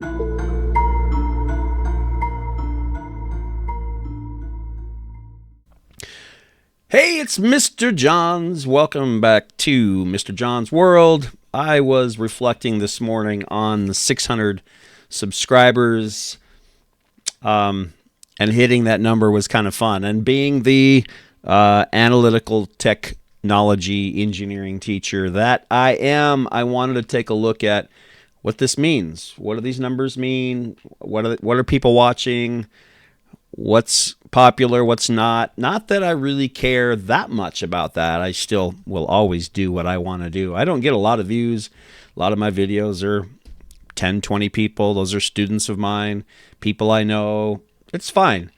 Hey, it's Mr. Johns. Welcome back to Mr. Johns World. I was reflecting this morning on the 600 subscribers, and hitting that number was kind of fun. And being the analytical technology engineering teacher that I am, I wanted to take a look at what this means. What do these numbers mean? What are people watching? What's popular, what's not. Not that I really care that much about that. I still will always do what I want to do. I don't get a lot of views. A lot of my videos are 10, 20 people. Those are students of mine, people I know. It's fine.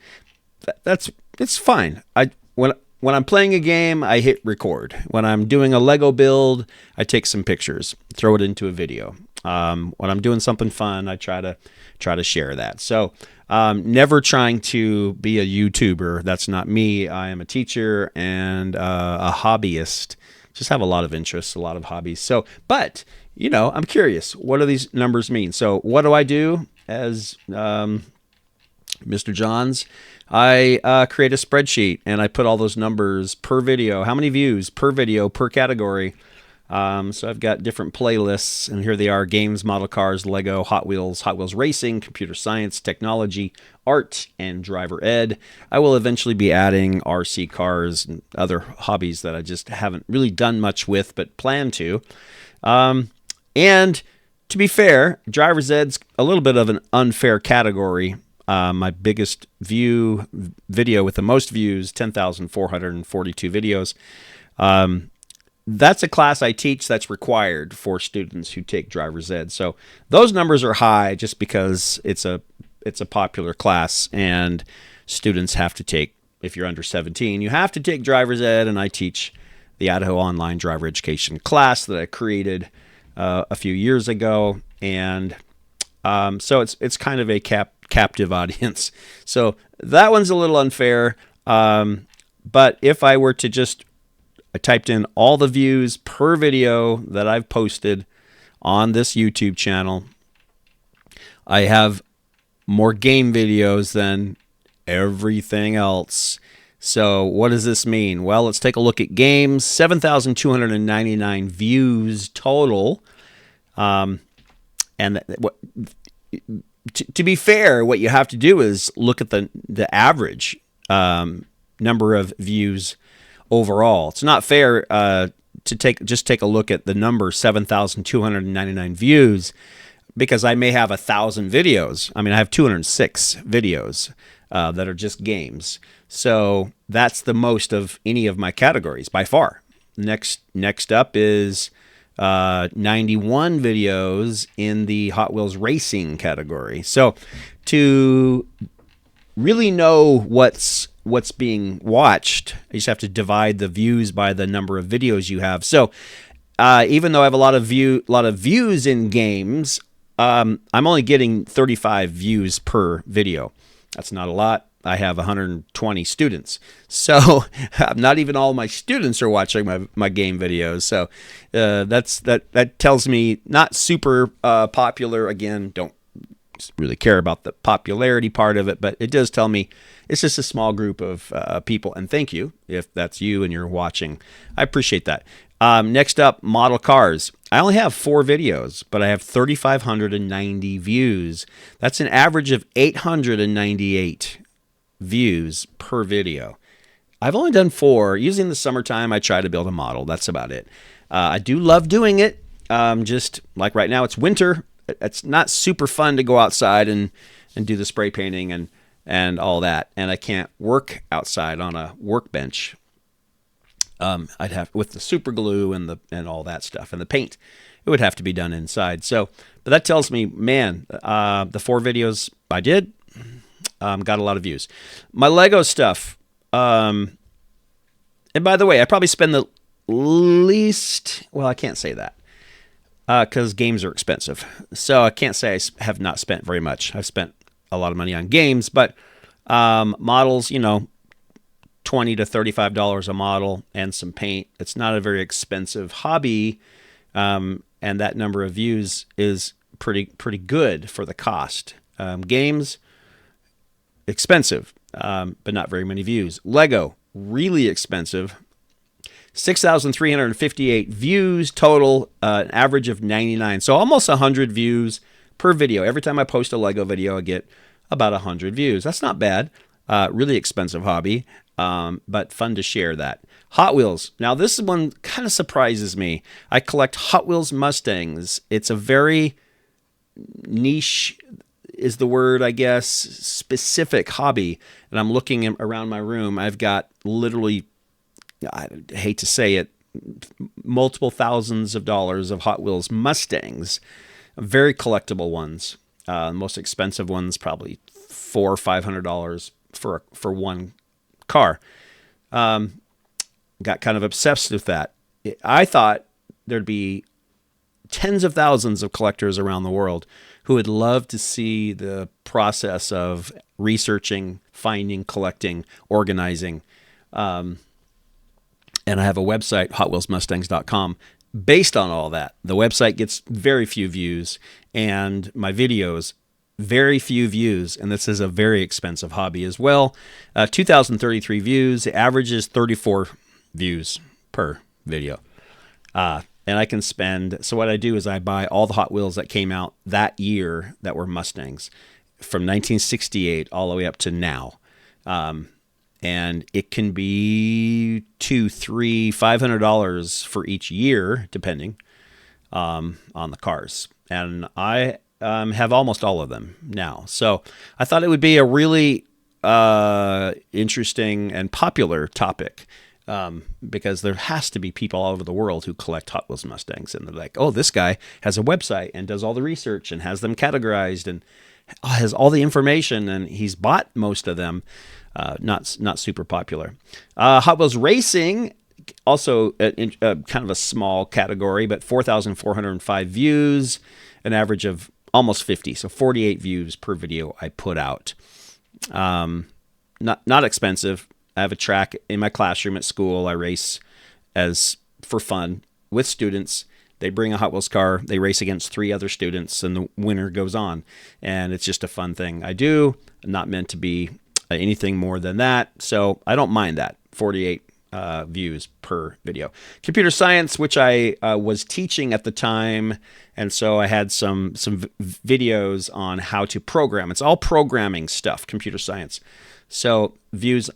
It's fine. When I'm playing a game, I hit record. When I'm doing a Lego build, I take some pictures, throw it into a video. When I'm doing something fun, I try to share that. So never trying to be a YouTuber. That's not me. I am a teacher and a hobbyist. Just have a lot of interests, a lot of hobbies. So, but I'm curious. What do these numbers mean? So, what do I do as Mr. Johns? I create a spreadsheet and I put all those numbers per video. How many views per video per category? So I've got different playlists, and here they are: games, model cars, Lego, Hot Wheels racing, computer science, technology, art, and driver ed. I will eventually be adding RC cars and other hobbies that I just haven't really done much with, but plan to. And to be fair, driver's ed's a little bit of an unfair category. My biggest video with the most views, 10,442 videos. That's a class I teach that's required for students who take driver's ed. So those numbers are high just because it's a popular class and students have to take, if you're under 17, you have to take driver's ed, and I teach the Idaho Online Driver Education class that I created a few years ago. And so it's kind of a captive audience. So that one's a little unfair. But if I were to I typed in all the views per video that I've posted on this YouTube channel, I have more game videos than everything else. So what does this mean? Well, let's take a look at games. 7,299 views total. And to be fair, what you have to do is look at the average number of views overall. It's not fair to take a look at the number 7,299 views, because I may have 1,000 videos. I mean, I have 206 videos that are just games. So that's the most of any of my categories by far. Next up is 91 videos in the Hot Wheels racing category. So to really know what's being watched, you just have to divide the views by the number of videos you have. So even though I have a lot of views in games, I'm only getting 35 views per video. That's not a lot. I have 120 students. So not even all my students are watching my game videos. So that tells me not super popular. Again, don't really care about the popularity part of it, but it does tell me it's just a small group of people. And thank you if that's you and you're watching. I appreciate that. Next up, model cars. I only have 4 videos, but I have 3,590 views. That's an average of 898 views per video. I've only done 4. Usually in the summertime, I try to build a model. That's about it. I do love doing it. Just like right now, it's winter. It's not super fun to go outside and do the spray painting and all that. And I can't work outside on a workbench. I'd have, with the super glue and all that stuff and the paint, it would have to be done inside. So, but that tells me, man, the 4 videos I did got a lot of views. My Lego stuff. And by the way, I probably spend the least. Well, I can't say that because games are expensive. So I can't say I have not spent very much. I've spent a lot of money on games, but models, $20 to $35 a model and some paint. It's not a very expensive hobby, and that number of views is pretty good for the cost. Games, expensive, but not very many views. Lego, really expensive. 6,358 views total, an average of 99. So almost 100 views per video. Every time I post a Lego video, I get about 100 views. That's not bad. Really expensive hobby, but fun to share that. Hot Wheels. Now, this one kind of surprises me. I collect Hot Wheels Mustangs. It's a very niche, is the word, I guess, specific hobby. And I'm looking around my room. I've got literally, I hate to say it, multiple thousands of dollars of Hot Wheels Mustangs. Very collectible ones. Most expensive ones, probably $400 or $500 for one car. Got kind of obsessed with that. I thought there'd be tens of thousands of collectors around the world who would love to see the process of researching, finding, collecting, organizing. And I have a website, hotwheelsmustangs.com, based on all that. The website gets very few views, and my videos, very few views, and this is a very expensive hobby as well. 2,033 views. The average is 34 views per video. And I can spend, so what I do is I buy all the Hot Wheels that came out that year that were Mustangs from 1968 all the way up to now. And it can be $200, $300, $500 for each year, depending on the cars. And I have almost all of them now. So I thought it would be a really interesting and popular topic, because there has to be people all over the world who collect Hot Wheels Mustangs. And they're like, oh, this guy has a website and does all the research and has them categorized and has all the information, and he's bought most of them. Not super popular. Hot Wheels Racing, also kind of a small category, but 4,405 views, an average of almost 50, so 48 views per video I put out. Not expensive. I have a track in my classroom at school. I race as for fun with students. They bring a Hot Wheels car, they race against 3 other students, and the winner goes on. And it's just a fun thing I do. I'm not meant to be anything more than that, so I don't mind that. 48 views per video. Computer science, which I was teaching at the time, and so I had some videos on how to program. It's all programming stuff, computer science. So videos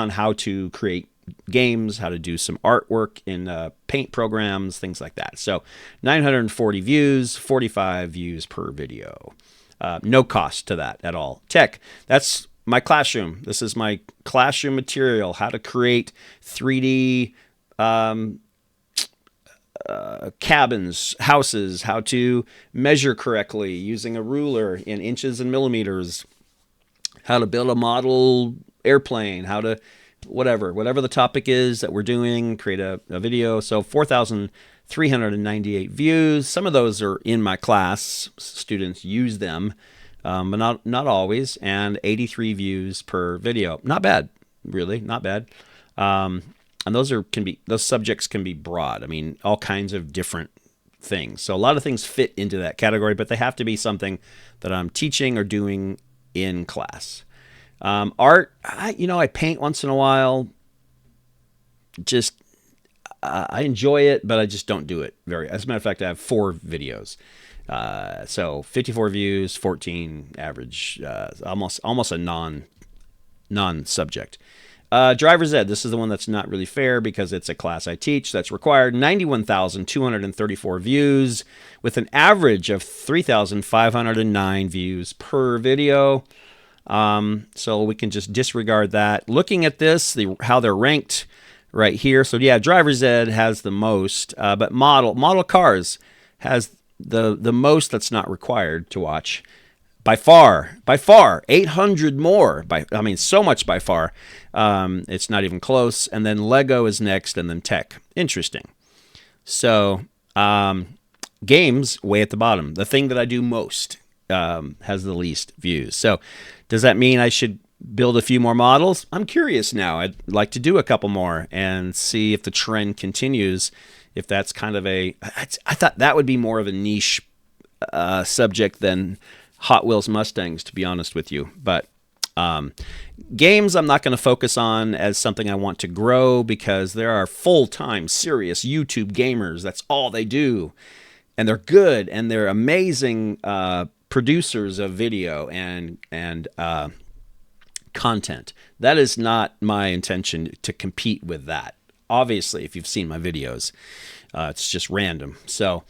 on how to create games, how to do some artwork in paint programs, things like that. So 940 views, 45 views per video. No cost to that at all. Tech, that's my classroom. This is my classroom material, how to create 3D cabins, houses, how to measure correctly using a ruler in inches and millimeters, how to build a model airplane, how to whatever the topic is that we're doing, create a video. So 4,398 views. Some of those are in my class. Students use them, but not always. And 83 views per video. Not bad, really, not bad. And those subjects can be broad. I mean, all kinds of different things. So a lot of things fit into that category, but they have to be something that I'm teaching or doing in class. Art, I paint once in a while. Just, I enjoy it, but I just don't do it as a matter of fact, I have 4 videos. So 54 views, 14 average, almost a non-subject. Driver's Ed, this is the one that's not really fair because it's a class I teach that's required. 91,234 views with an average of 3,509 views per video. So we can just disregard that. Looking at this, how they're ranked right here. So yeah, Driver's Ed has the most, but model cars has the most that's not required to watch. By far, 800 more. So much by far. It's not even close. And then Lego is next, and then tech. Interesting. So games way at the bottom. The thing that I do most has the least views. So does that mean I should build a few more models? I'm curious now. I'd like to do a couple more and see if the trend continues. If that's kind of I thought that would be more of a niche subject than Hot Wheels Mustangs, to be honest with you. But games I'm not going to focus on as something I want to grow, because there are full-time, serious YouTube gamers. That's all they do. And they're good, and they're amazing producers of video and content. That is not my intention, to compete with that. Obviously, if you've seen my videos, it's just random. So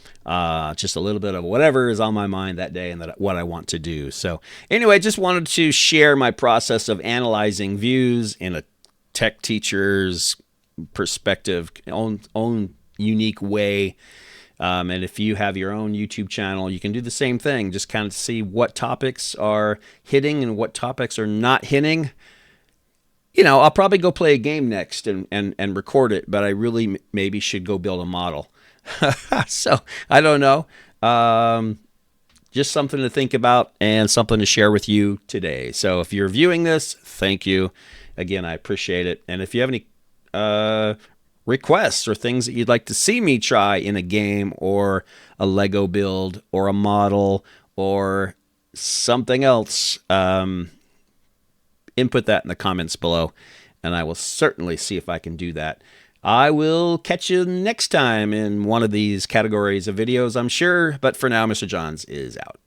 just a little bit of whatever is on my mind that day and what I want to do. So anyway, just wanted to share my process of analyzing views in a tech teacher's perspective, own unique way. And if you have your own YouTube channel, you can do the same thing. Just kind of see what topics are hitting and what topics are not hitting. You know, I'll probably go play a game next and record it, but I really maybe should go build a model. So I don't know. Just something to think about and something to share with you today. So if you're viewing this, thank you. Again, I appreciate it. And if you have any requests or things that you'd like to see me try in a game or a Lego build or a model or something else, input that in the comments below, and I will certainly see if I can do that. I will catch you next time in one of these categories of videos, I'm sure. But for now, Mr. Johns is out.